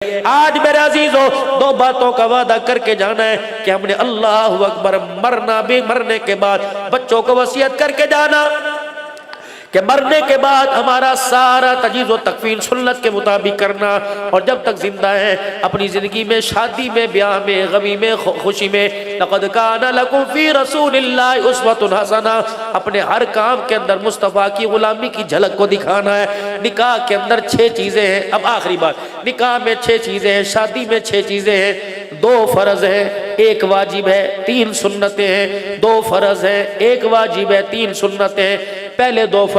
آج میرے عزیزو دو باتوں کا وعدہ کر کے جانا ہے کہ ہم نے اللہ اکبر مرنا بھی مرنے کے بعد بچوں کو وصیت کر کے جانا کہ مرنے کے بعد ہمارا سارا تجہیز و تکفین سنت کے مطابق کرنا، اور جب تک زندہ ہیں اپنی زندگی میں، شادی میں، بیاہ میں، غمی میں، خوشی میں، لقد کان لکم فی رسول اللہ اسوۃ حسنہ، اپنے ہر کام کے اندر مصطفیٰ کی غلامی کی جھلک کو دکھانا ہے۔ نکاح کے اندر 6 چیزیں ہیں۔ اب آخری بات، نکاح میں 6 چیزیں ہیں، شادی میں 6 چیزیں ہیں، 2 فرض ہیں، 1 واجب ہے، 3 سنتیں ہیں۔ 2 فرض ہیں، 1 واجب ہے، 3 سنتیں ہیں۔ پہلے 2 فرض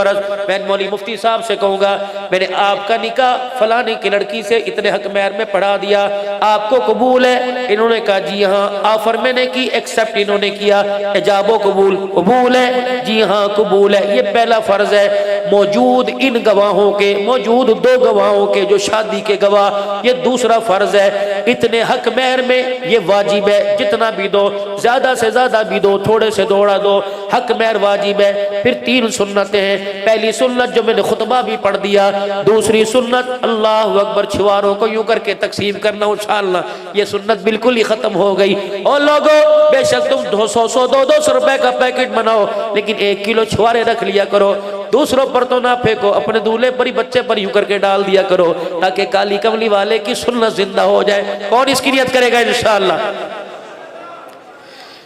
میں مولوی مفتی صاحب سے کہوں گا، میں نے آپ کا نکاح فلانی کی لڑکی سے اتنے حق مہر میں پڑھا دیا، آپ کو قبول ہے؟ انہوں نے کہا جی ہاں۔ آفر میں نے کی، ایکسپٹ انہوں نے کیا، اجاب و قبول قبول ہے، جی ہاں قبول ہے۔ یہ پہلا فرض ہے۔ موجود ان گواہوں کے، موجود 2 گواہوں کے جو شادی کے گواہ، یہ دوسرا فرض ہے۔ اتنے حق مہر میں یہ واجب ہے، جتنا بھی دو، زیادہ سے زیادہ بھی دو، تھوڑے سے تھوڑا دو، حق مہر واجب ہے۔ پھر 3 سنتیں ہیں۔ پہلی سنت جو میں نے خطبہ بھی پڑھ دیا، دوسری سنت اللہ اکبر چھواروں کو یوں کر کے تقسیم کرنا اچھالنا، یہ سنت بالکل ہی ختم ہو گئی۔ اور لوگوں بے شک تم 200 روپے کا پیکٹ بناؤ، لیکن 1 کلو چھوارے رکھ لیا کرو، دوسروں پر تو نہ پھینکو، اپنے دولہے پر ہی بچے پر یوں کر کے ڈال دیا کرو، تاکہ کالی کملی والے کی سنت زندہ ہو جائے۔ کون اس کی نیت کرے گا انشاءاللہ؟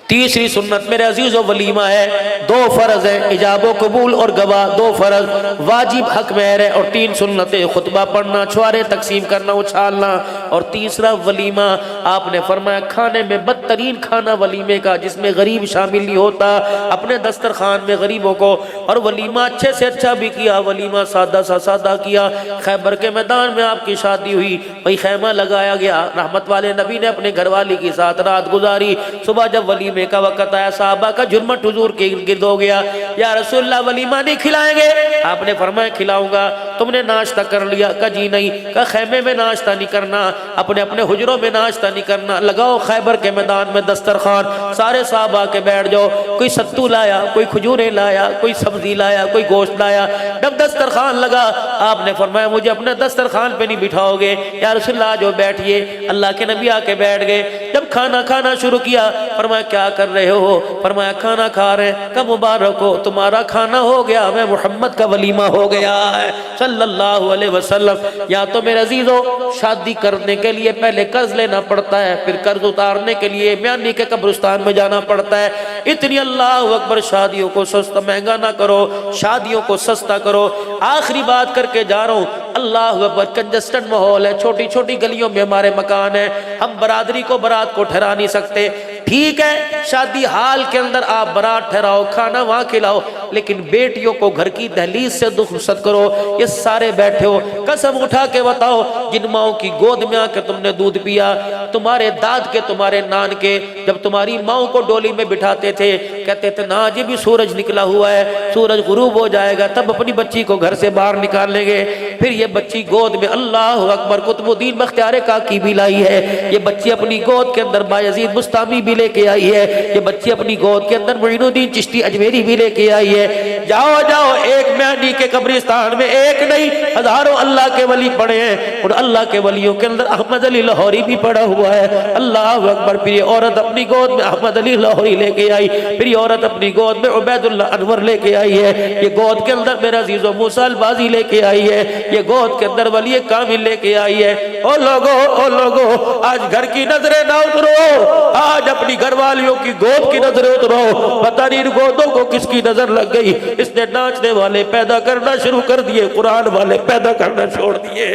تیسری سنت میرے عزیز و ولیمہ ہے۔ 2 فرض ہیں، اجاب و قبول اور گواہ، 2 فرض، واجب حق مہر ہے، اور 3 سنتیں، خطبہ پڑھنا، چھوارے تقسیم کرنا اچھالنا، اور تیسرا ولیمہ۔ آپ نے فرمایا کھانے میں بدترین کھانا ولیمے کا، جس میں غریب شامل نہیں ہوتا، اپنے دسترخوان میں غریبوں کو، اور ولیمہ اچھے سے اچھا بھی کیا، ولیمہ سادہ سا سادہ کیا۔ خیبر کے میدان میں آپ کی شادی ہوئی، وہی خیمہ لگایا گیا، رحمت والے نبی نے اپنے گھر والی کے ساتھ رات گزاری۔ صبح جب ولیمہ کا وقت آیا، صحابہ کا جھرمٹ حضور کے گرد ہو گیا، یا رسول اللہ ولیمہ نہیں کھلائیں گے؟ آپ نے فرمایا کھلاؤں گا۔ تم نے ناشتہ کر لیا؟ کہا جی نہیں۔ کہا خیمے میں ناشتہ نہیں کرنا، اپنے اپنے حجروں میں ناشتہ نہیں کرنا، لگاؤ خیبر کے میدان میں دسترخوان، سارے صحابہ کے بیٹھ جاؤ، کوئی ستو لایا، کوئی کھجوریں لایا، کوئی سبزی لایا، کوئی گوشت لایا، جب دسترخوان لگا آپ نے فرمایا مجھے اپنے دسترخوان پہ نہیں بٹھاؤ گے؟ یا رسول اللہ جو بیٹھئے۔ اللہ کے نبی آ کے بیٹھ گئے، جب کھانا شروع کیا، فرمایا کیا کر رہے ہو؟ فرمایا کھانا کھا رہے ہیں۔ کہ مبارک ہو، تمہارا کھانا ہو گیا، میں محمد کا ولیمہ ہو گیا ہے صلی اللہ علیہ وسلم۔ یا تو میرے عزیزو شادی کرنے کے لیے پہلے قرض لینا پڑتا ہے، پھر قرض اتارنے کے لیے میانی کے قبرستان میں جانا پڑتا ہے۔ اتنی اللہ اکبر شادیوں کو سستا مہنگا نہ کرو، شادیوں کو سستا کرو۔ آخری بات کر کے جا رہا ہوں، اللہ اکبر کنجسٹڈ ماحول ہے، چھوٹی چھوٹی گلیوں میں ہمارے مکان ہیں، ہم برادری کو برات کو ٹھہرا نہیں سکتے۔ ٹھیک ہے شادی حال کے اندر آپ برات ٹھہراؤ، کھانا وہاں کھلاؤ، لیکن بیٹیوں کو گھر کی دہلیز سے رخصت کرو۔ یہ سارے بیٹھے ہو، قسم اٹھا کے بتاؤ جن ماؤں کی گود میں آ کے تم نے دودھ پیا، تمہارے داد کے، تمہارے نان کے، جب تمہاری ماؤں کو ڈولی میں بٹھاتے تھے، کہتے تھے نا جی بھی سورج نکلا ہوا ہے، سورج غروب ہو جائے گا تب اپنی بچی کو گھر سے باہر نکال لیں گے۔ پھر یہ بچی گود میں، اللہ اکبر، قطب الدین بختیار کاکی بھی لائی ہے، یہ بچی اپنی گود کے اندر بایزید بستامی بھی لے کے آئی ہے، یہ بچی اپنی گود کے اندر معین الدین چشتی اجمیری بھی لے کے آئی ہے۔ جاؤ جاؤ، ایک میانی کے قبرستان میں ایک نہیں ہزاروں اللہ کے ولی پڑے ہیں، اور اللہ کے ولیوں کے اندر احمد علی لاہوری بھی پڑا ہوا ہے۔ اللہ اکبر۔ پھر یہ عورت اپنی گود میں احمد علی لاہوری لے کے آئی، پھر یہ عورت اپنی گود میں عبید اللہ انور لے کے آئی ہے، یہ گود کے اندر میرا عزیز و موسیٰ البازی لے کے آئی ہے، یہ گود کے اندر ولی کامل لے کے آئی ہے۔ او لوگو آج گھر کی نظریں نہ اترو، آج اپنی گھر والیوں کی گود کی نظریں اترو۔ پتہ نہیں ان گودوں کو کس کی نظر لگ گئی، اس نے ناچنے والے پیدا کرنا شروع کر دیے، قرآن والے پیدا کرنا چھوڑ دیے،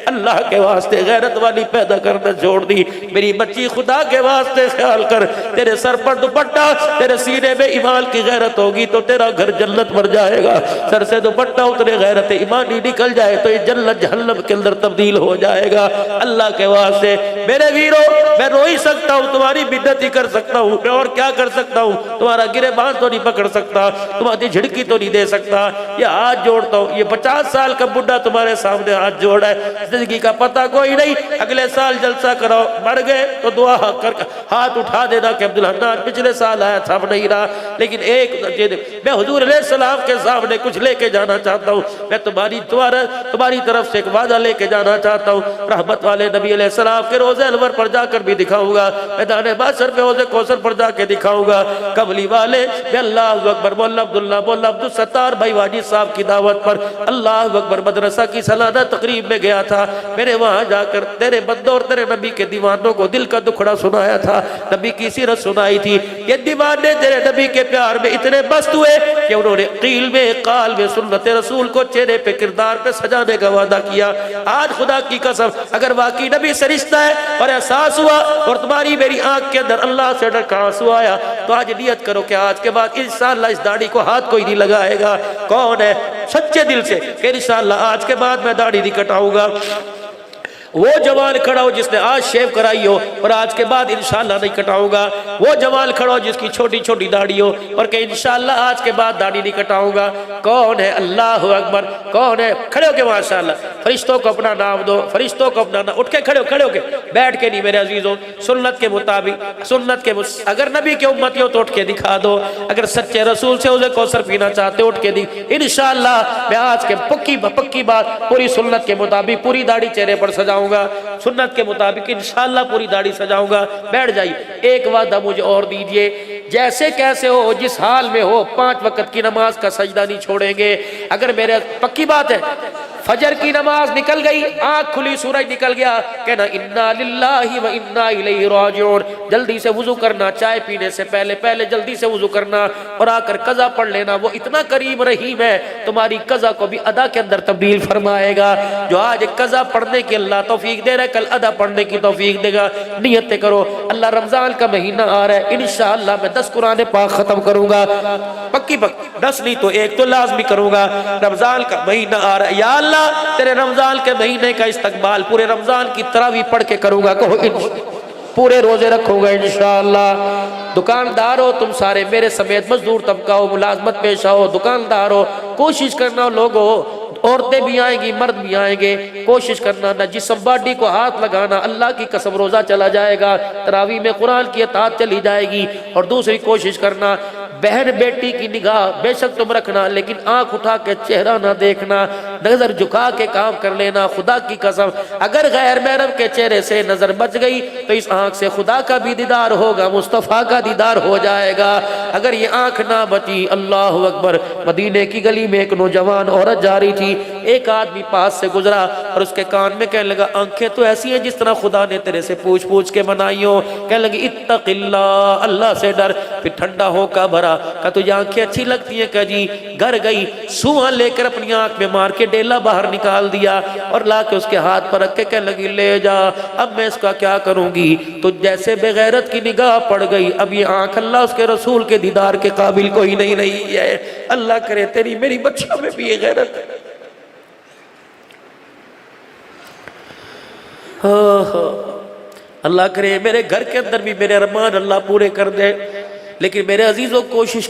اللہ کے واسطے غیرت والی پیدا کرنا چھوڑ دی۔ میری بچی خدا کے واسطے خیال کر، تیرے سر پر دوپٹہ، تیرے سینے میں ایمان کی غیرت ہوگی تو تیرا گھر جنت بن جائے گا، سر سے دوپٹہ اترے غیرت ایمانی نکل جائے تو یہ جنت جہنم کے اندر تبدیل ہو جائے گا۔ اللہ کے واسطے میرے ویرو، میں رو ہی سکتا ہوں، تمہاری بدعت ہی کر سکتا ہوں، میں اور کیا کر سکتا ہوں، تمہارا گرے بان تو نہیں پکڑ سکتا، تمہارا محبت جھڑکی تو نہیں دے سکتا، یہ ہاتھ جوڑتا ہوں، یہ 50 سال کا بڈھا تمہارے سامنے ہاتھ جوڑا ہے، زندگی کا پتہ کوئی نہیں، اگلے سال جلسہ کراؤ، مر گئے تو دعا کر ہاتھ اٹھا دینا کہ عبدالحنان پچھلے سال آیا تھا اب نہیں رہا، لیکن ایک میں حضور علیہ السلام کے سامنے کچھ لے کے جانا چاہتا ہوں، میں تمہاری طرف سے ایک وعدہ لے کے جانا چاہتا ہوں، رحمت والے نبی علیہ السلام کے روضہ انور پر جا کر بھی دکھاؤں گا، میدان محشر پہ حوض کوثر پر جا کے دکھاؤں گا، کملی والے میں اللہ اکبر مولا عبداللہ مولا عبدالستار بھائی واجد صاحب کی دعوت پر اللہ اکبر مدرسہ کی سالانہ تقریب میں گیا تھا، میں نے وہاں جا کر تیرے بندوں اور تیرے نبی کے دیوانوں کو دل کا دکھڑا سنایا تھا، نبی کی سیرت سنائی تھی، یہ دیوانے تیرے نبی کے پیار میں اتنے مست ہوئے کہ انہوں نے قیل میں قال میں سنت رسول کو چہرے پہ کردار پہ سجانے کا وعدہ کیا۔ آج خدا کی قسم اگر واقعی نبی سے رشتہ ہے اور احساس ہوا اور تمہاری میری آنکھ کے اندر اللہ سے ڈر کا آنسو آیا تو آج نیت کرو کہ آج کے بعد انشاءاللہ اس داڑھی کو ہاتھ کوئی نہیں لگائے گا۔ کون ہے سچے دل سے کہ انشاءاللہ آج کے بعد میں داڑھی نہیں کٹاؤں گا؟ وہ جوان کھڑا ہو جس نے آج شیو کرائی ہو اور آج کے بعد انشاءاللہ نہیں کٹاؤں گا، وہ جوان کھڑا ہو جس کی چھوٹی چھوٹی داڑھی ہو اور کہ انشاءاللہ آج کے بعد داڑھی نہیں کٹاؤں گا۔ کون ہے؟ اللہ اکبر، کون ہے؟ کھڑے ہو کے ماشاءاللہ فرشتوں کو اپنا نام دو، فرشتوں کو اپنا نام، اٹھ کے کھڑے ہو کے، بیٹھ کے نہیں میرے عزیزوں، سنت کے مطابق، اگر نبی کے امتی ہو تو اٹھ کے دکھا دو، اگر سچے رسول سے اسے کوثر پینا چاہتے اٹھ کے انشاءاللہ میں آج کے پکی بات پوری سنت کے مطابق پوری داڑھی چہرے پر سجاؤں گا، سنت کے مطابق انشاءاللہ پوری داڑھی سجاؤں گا۔ بیٹھ جائیے، ایک وعدہ مجھے اور دیجئے، جیسے کیسے ہو جس حال میں ہو 5 وقت کی نماز کا سجدہ نہیں چھوڑیں گے۔ اگر میرے پکی بات ہے فجر کی نماز نکل گئی، آنکھ کھلی سورج نکل گیا، کہنا انا للہ و انا الیہ راجعون، جلدی سے وضو کرنا، چائے پینے سے پہلے جلدی سے وضو کرنا اور آ کر قضا پڑھ لینا، وہ اتنا کریم رحیم ہے تمہاری قضا کو بھی ادا کے اندر تبدیل فرمائے گا۔ جو آج قضا پڑھنے کی اللہ توفیق دے رہا ہے کل ادا پڑھنے کی توفیق دے گا۔ نیتیں کرو، اللہ رمضان کا مہینہ آ رہا ہے، انشاءاللہ میں 10 قرآن پاک ختم کروں گا، پکی 10 نہیں تو ایک تو لازمی کروں گا۔ رمضان کا مہینہ آ رہا ہے، یا اللہ تیرے رمضان کے مہینے کا استقبال پورے رمضان کی تراویح پڑھ کے کروں گا، کہو پورے روزے رکھوں گا انشاءاللہ۔ دکاندار ہو تم سارے میرے سمیت، مزدور طبقہ ہو، ملازمت پیشہ ہو، دکاندار ہو، کوشش کرنا لوگو، عورتیں بھی آئیں گی مرد بھی آئیں گے، کوشش کرنا نہ جسم باڈی کو ہاتھ لگانا، اللہ کی قسم روزہ چلا جائے گا، تراویح میں قرآن کی اطاعت چلی جائے گی۔ اور دوسری کوشش کرنا بہن بیٹی کی نگاہ بے شک تم رکھنا، لیکن آنکھ اٹھا کے چہرہ نہ دیکھنا، نظر جھکا کے کام کر لینا۔ خدا کی قسم اگر غیر محرم کے چہرے سے نظر بچ گئی تو اس آنکھ سے خدا کا بھی دیدار ہوگا، مصطفیٰ کا دیدار ہو جائے گا۔ اگر یہ آنکھ نہ بچی، اللہ اکبر، مدینے کی گلی میں ایک نوجوان عورت جا رہی تھی، ایک آدمی پاس سے گزرا اور اس کے کان میں کہنے لگا آنکھیں تو ایسی ہیں جس طرح خدا نے تیرے سے پوچھ کے بنائی ہو۔ کہنے لگی اتق اللہ، اللہ سے ڈر۔ پھر ٹھنڈا ہو کا بھرا، کہا تجھے آنکھیں اچھی لگتی ہیں؟ کہا جی۔ گھر گئی، سواں لے کر اپنی آنکھ میں مار کے ڈیلا باہر نکال دیا اور لا کے اس کے ہاتھ پر رکھ کے کہنے لگی لے جا، اب میں اس کا کیا کروں گی؟ تو جیسے بے غیرت کی نگاہ پڑ گئی، اب یہ آنکھ اللہ اس کے رسول کے دیدار کے قابل کوئی نہیں رہی ہے۔ اللہ کرے تیری میری بچیوں میں بھی یہ غیرت ہے۔ اللہ کرے میرے گھر کے اندر بھی میرے ارمان اللہ پورے کر دے۔ لیکن میرے عزیزوں کوشش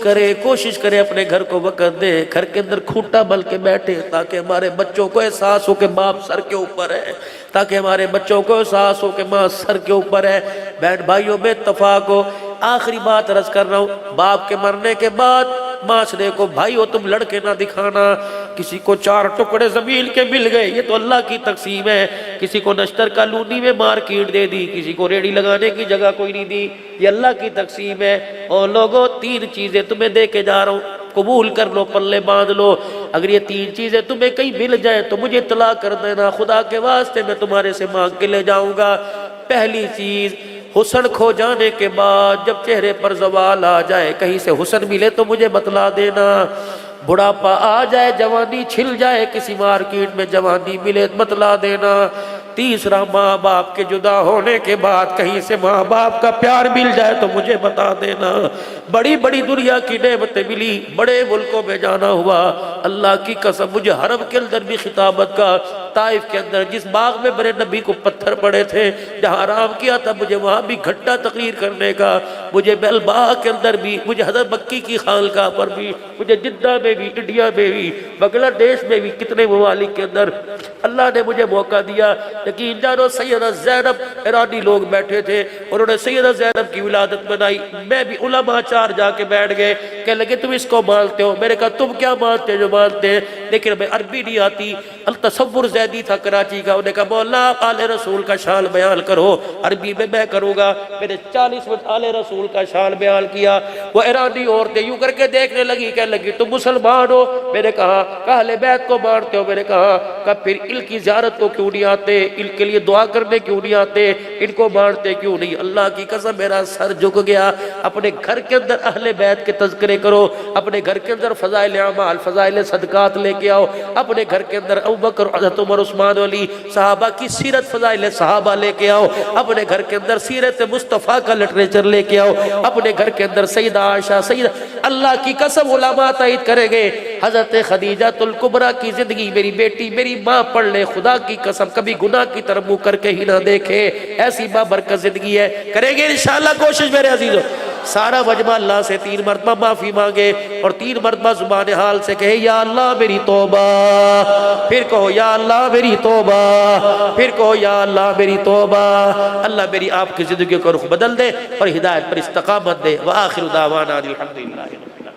کرے اپنے گھر کو وقت دے، گھر کے اندر کھوٹا بل کے بیٹھے تاکہ ہمارے بچوں کو احساس ہو کہ باپ سر کے اوپر ہے، تاکہ ہمارے بچوں کو احساس ہو کہ ماں سر کے اوپر ہے۔ بہن بھائیوں میں اتفاق ہو، آخری بات عرض کر رہا ہوں، باپ کے مرنے کے بعد معاشرے کو بھائیو تم لڑکے نہ دکھانا۔ کسی کو 4 ٹکڑے زمین کے مل گئے، یہ تو اللہ کی تقسیم ہے۔ کسی کو نشتر کالونی میں مارکیٹ دے دی، کسی کو ریڑھی لگانے کی جگہ کوئی نہیں دی، یہ اللہ کی تقسیم ہے۔ اور لوگوں 3 چیزیں تمہیں دے کے جا رہا ہوں، قبول کر لو، پلے باندھ لو۔ اگر یہ 3 چیزیں تمہیں کہیں مل جائیں تو مجھے اطلاع کر دینا، خدا کے واسطے میں تمہارے سے مانگ کے لے جاؤں گا۔ پہلی چیز، حسن کھو جانے کے بعد جب چہرے پر زوال آ جائے، کہیں سے حسن ملے تو مجھے بتلا دینا۔ بڑھاپا آ جائے، جوانی چھل جائے، کسی مارکیٹ میں جوانی ملے بتلا دینا۔ تیسرا، ماں باپ کے جدا ہونے کے بعد کہیں سے ماں باپ کا پیار مل جائے تو مجھے بتا دینا۔ بڑی بڑی دنیا کی نعمتیں ملی، بڑے ملکوں میں جانا ہوا، اللہ کی قسم مجھے حرم کے اندر بھی خطابت کا، طائف کے اندر جس باغ میں میرے نبی کو پتھر پڑے تھے، جہاں آرام کیا تھا، مجھے وہاں بھی گھٹا تقریر کرنے کا، مجھے بیلباغ کے اندر بھی، مجھے حضرت مکی کی خانقاہ پر بھی، مجھے جدہ میں بھی، انڈیا میں بھی، بنگلہ دیش میں بھی، کتنے ممالک کے اندر اللہ نے مجھے موقع دیا۔ یقین جانو سیدہ زینب ایرانی لوگ بیٹھے تھے، انہوں نے سیدہ زینب کی ولادت منائی، میں بھی علماء چار جا کے بیٹھ گئے، کہنے لگے تم اس کو مانتے ہو؟ میں نے کہا تم کیا مانتے جو مانتے ہیں، لیکن میں عربی نہیں آتی، التصور زیدی تھا کراچی کا، انہوں نے کہا مولا آل رسول کا شان بیان کرو، عربی میں کروں گا، میں نے 40 منٹ آل رسول کا شان بیان کیا، وہ ایرانی عورتیں یوں کر کے دیکھنے لگی، کہنے لگی تم مسلمان ہو؟ میں نے کہا اہل بیت کو مانتے ہو؟ میں نے کہا پھر ان کی زیارت کو کیوں نہیں آتے، ان کے لیے دعا کرنے کیوں نہیں آتے، ان کو مانتے کیوں نہیں؟ اللہ کی قسم میرا سر جھک گیا۔ اپنے گھر کے اندر اہل بیت کے تذکرے کرو، اپنے گھر کے اندر فضائل اعمال، فضائل صدقات لے کے آؤ، اپنے گھر کے اندر ابوبکر، حضرت عمر، عثمان، علی، صحابہ کی سیرت، فضائل صحابہ لے کے آؤ، اپنے گھر کے اندر سیرت مصطفیٰ کا لٹریچر لے کے آؤ، اپنے گھر کے اندر سیدہ عائشہ، سیدہ، اللہ کی قسم علماء تائید کریں گے، حضرت خدیجہ الکبریٰ کی زندگی میری بیٹی میری ماں پڑھ لے، خدا کی قسم کبھی گناہ کی طرف منہ کر کے ہی نہ دیکھے، ایسی بابرکت زندگی ہے۔ کریں گے انشاءاللہ کوشش میرے عزیزوں؟ سارا مجمع اللہ سے 3 مرتبہ معافی مانگے اور 3 مرتبہ زبان حال سے کہے یا اللہ میری توبہ، پھر کہو یا اللہ میری توبہ، پھر کہو یا اللہ میری توبہ۔ اللہ میری آپ کی زندگی کو رخ بدل دے اور ہدایت پر استقامت دے۔ وآخر دعوانا الحمدللہ۔